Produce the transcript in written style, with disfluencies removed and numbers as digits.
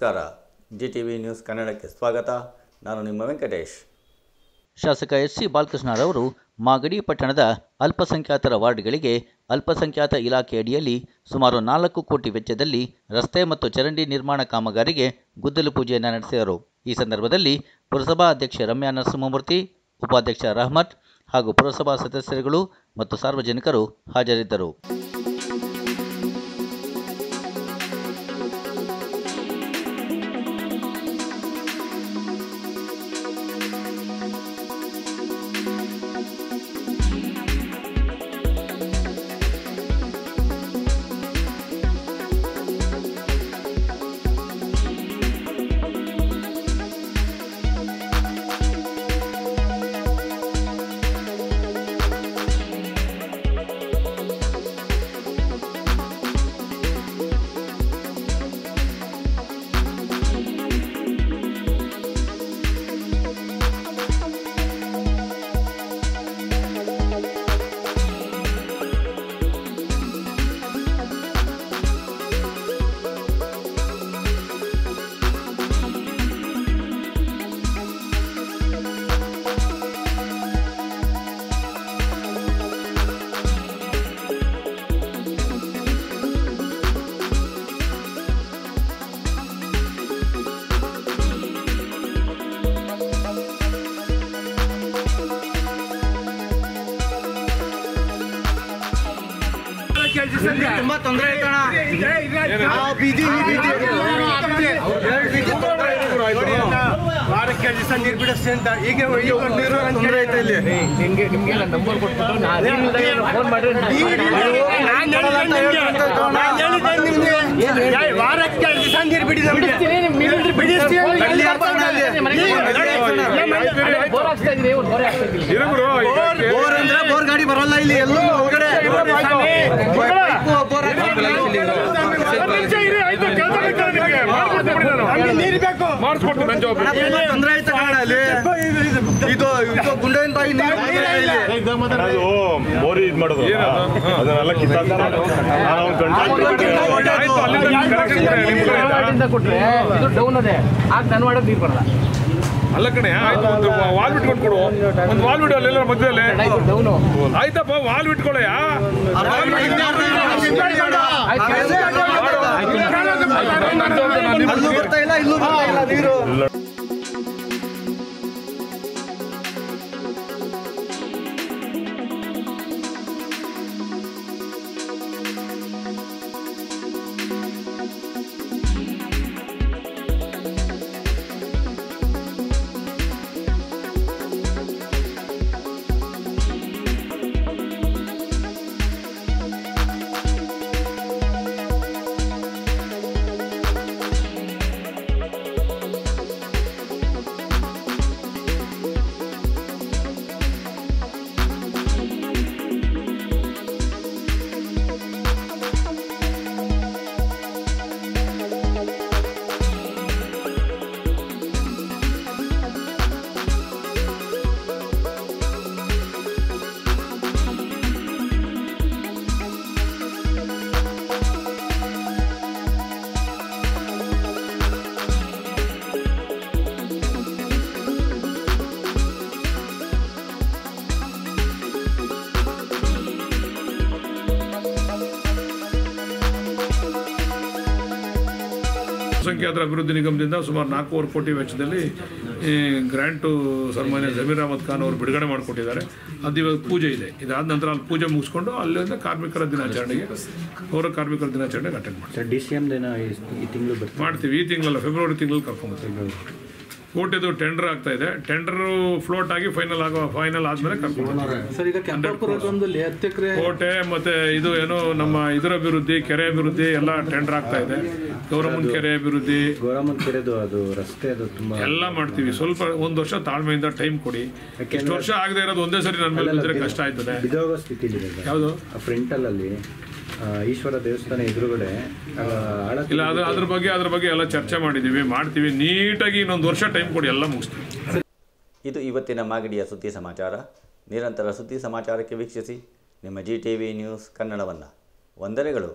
ನಮಸ್ಕಾರ. GTV news ಕನ್ನಡಕ್ಕೆ ಸ್ವಾಗತ. ನಾನು ನಿಮ್ಮ ವೆಂಕಟೇಶ್. ಶಾಸಕ ಎಸ್ ಸಿ ಬಾಲಕೃಷ್ಣರವರು ಮಾಗಡಿ ಪಟ್ಟಣದ ಅಲ್ಪಸಂಖ್ಯಾತರ ವಾರ್ಡ್ಗಳಿಗೆ ಅಲ್ಪಸಂಖ್ಯಾತ ಇಲಾಖೆ ಅಡಿಯಲ್ಲಿ ಸುಮಾರು 4 ಕೋಟಿ ವೆಚ್ಚದಲ್ಲಿ ರಸ್ತೆ ಮತ್ತು ಚರಂಡಿ ನಿರ್ಮಾಣ ಕಾಮಗಾರಿಗೆ ಗುದ್ದಲಿ ಪೂಜೆಯನ್ನು ನಡೆಸಿದರು. ಈ ಸಂದರ್ಭದಲ್ಲಿ ಪುರಸಭಾ ಅಧ್ಯಕ್ಷೆ ರಮ್ಯಾ ನರಸಿಂಹಮೂರ್ತಿ, ಉಪಾಧ್ಯಕ್ಷ ರಹಮತ್ ಹಾಗೂ ಪುರಸಭಾ ಸದಸ್ಯರುಗಳು ಮತ್ತು ಸಾರ್ವಜನಿಕರು ಹಾಜರಿದ್ದರು. ತುಂಬಾ ತೊಂದರೆ ಆಯ್ತಣ್ಣ. ವಾರಕ್ಕೆ 2 ದಿವಸ ನೀರು ಬಿಡಿಸ್ತೀನಿ ಅಂತ ಈಗ ತೊಂದರೆ ಐತೆ ಇಲ್ಲಿ. ನಿಮ್ಗೆ ನಂಬರ್ ಕೊಟ್ಬಿಟ್ಟು ಫೋನ್ ಮಾಡ್ರಿ. ವಾರಕ್ಕೆ 2 ದಿವಸ ನೀರು ಬಿಡಿ. ಬೋರ್ ಅಂದ್ರೆ ಬೋರ್ ಗಾಡಿ ಬರಲ್ಲ ಇಲ್ಲಿ. ಎಲ್ಲೂ ಹೊರಗಡೆ ತೊಂದರೆ ಆಯ್ತು ಕಾರಣ ಅಲ್ಲಿ. ಇದು ಗುಂಡೇನ್ ಬಾಯಿ ಬೋರಿ ಇದು ಮಾಡೋದು ಅದನ್ನೆಲ್ಲ ಕೊಟ್ರೆ ಇದು ಡೌನ್ ಅದೇ ಆಗ ನನ್ನ ಮಾಡೋದು ನೀರು ಬರಲ್ಲ. ಅಲ್ಲ ಕಣೆ, ಆಯ್ತು ಒಂದು ವಾಲ್ ಬಿಟ್ಕೊಂಡು ಕೊಡು. ಒಂದು ವಾಲ್ ಬಿಡು ಅಲ್ಲೆಲ್ಲ ಮಧ್ಯದಲ್ಲಿ. ಆಯ್ತಪ್ಪ, ವಾಲ್ ಬಿಟ್ಕೊಳ್ಳಯ್ಯ. ಅಲ್ಲೂ ಬರ್ತಾ ಇಲ್ಲ, ಇಲ್ಲೂ ಬರ್ತಾ ಇಲ್ಲ ನೀರು. ಅಲ್ಪಸಂಖ್ಯಾತರ ಅಭಿವೃದ್ಧಿ ನಿಗಮದಿಂದ ಸುಮಾರು 4.25 ಕೋಟಿ ವೆಚ್ಚದಲ್ಲಿ ಗ್ರ್ಯಾಂಟು ಸನ್ಮಾನ್ಯ ಜಮೀರ್ ಅಹಮದ್ ಖಾನ್ ಅವರು ಬಿಡುಗಡೆ ಮಾಡಿಕೊಟ್ಟಿದ್ದಾರೆ. ಅದು ಇವಾಗ ಪೂಜೆ ಇದೆ. ಇದಾದ ನಂತರ ಅಲ್ಲಿ ಪೂಜೆ ಮುಗಿಸ್ಕೊಂಡು ಅಲ್ಲಿಂದ ಕಾರ್ಮಿಕರ ದಿನಾಚರಣೆಗೆ, ಪೌರ ಕಾರ್ಮಿಕರ ದಿನಾಚರಣೆಗೆ ಅಟೆಂಡ್ ಮಾಡ್ತೀವಿ. DCM ದಿನ ಈ ತಿಂಗಳು ಮಾಡ್ತೀವಿ. ಈ ತಿಂಗಳಲ್ಲ, ಫೆಬ್ರವರಿ ತಿಂಗಳಲ್ಲಿ ಕರ್ಕೊಂಡ್ಬರ್ತೀವಿ. ಕೋರ್ಟಿದು ಟೆಂಡರ್ ಆಗ್ತಾ ಇದೆ. ಟೆಂಡರ್ ಫ್ಲೋಟ್ ಆಗಿ ಫೈನಲ್ ಆದ್ಮೇಲೆ ಕೋಟೆ ಮತ್ತೆ ಇದು ಏನು ನಮ್ಮ ಇದರ ಅಭಿವೃದ್ಧಿ, ಕೆರೆ ಅಭಿವೃದ್ಧಿ ಎಲ್ಲ ಟೆಂಡರ್ ಆಗ್ತಾ ಇದೆ. ಗೌರಮ್ಮನ ಕೆರೆ ಅಭಿವೃದ್ಧಿ, ಅದು ರಸ್ತೆ ಅದು ತುಂಬಾ ಎಲ್ಲ ಮಾಡ್ತೀವಿ. ಸ್ವಲ್ಪ ಒಂದು ವರ್ಷ ತಾಳ್ಮೆಯಿಂದ ಟೈಮ್ ಕೊಡಿ. ಇಷ್ಟು ವರ್ಷ ಆಗದೆ ಇರೋದು ಒಂದೇ ಸರಿ ನನ್ನ ಮೇಲೆ ಬಿದ್ದರೆ ಕಷ್ಟ ಆಯ್ತದೆ. ಯಾವುದು ಫ್ರಂಟಲ್ಲಿ ಈಶ್ವರ ದೇವಸ್ಥಾನ ಎದುರುಗಡೆ ಇಲ್ಲ, ಅದ್ರ ಬಗ್ಗೆ ಎಲ್ಲ ಚರ್ಚೆ ಮಾಡಿದ್ದೀವಿ, ಮಾಡ್ತೀವಿ ನೀಟಾಗಿ. ಇನ್ನೊಂದು ವರ್ಷ ಟೈಮ್ ಕೊಡಿ, ಎಲ್ಲ ಮುಗಿಸ್ತೀವಿ. ಇದು ಇವತ್ತಿನ ಮಾಗಡಿಯ ಸುದ್ದಿ ಸಮಾಚಾರ. ನಿರಂತರ ಸುದ್ದಿ ಸಮಾಚಾರಕ್ಕೆ ವೀಕ್ಷಿಸಿ ನಿಮ್ಮ GTV ನ್ಯೂಸ್ ಕನ್ನಡವನ್ನು. ವಂದನೆಗಳು.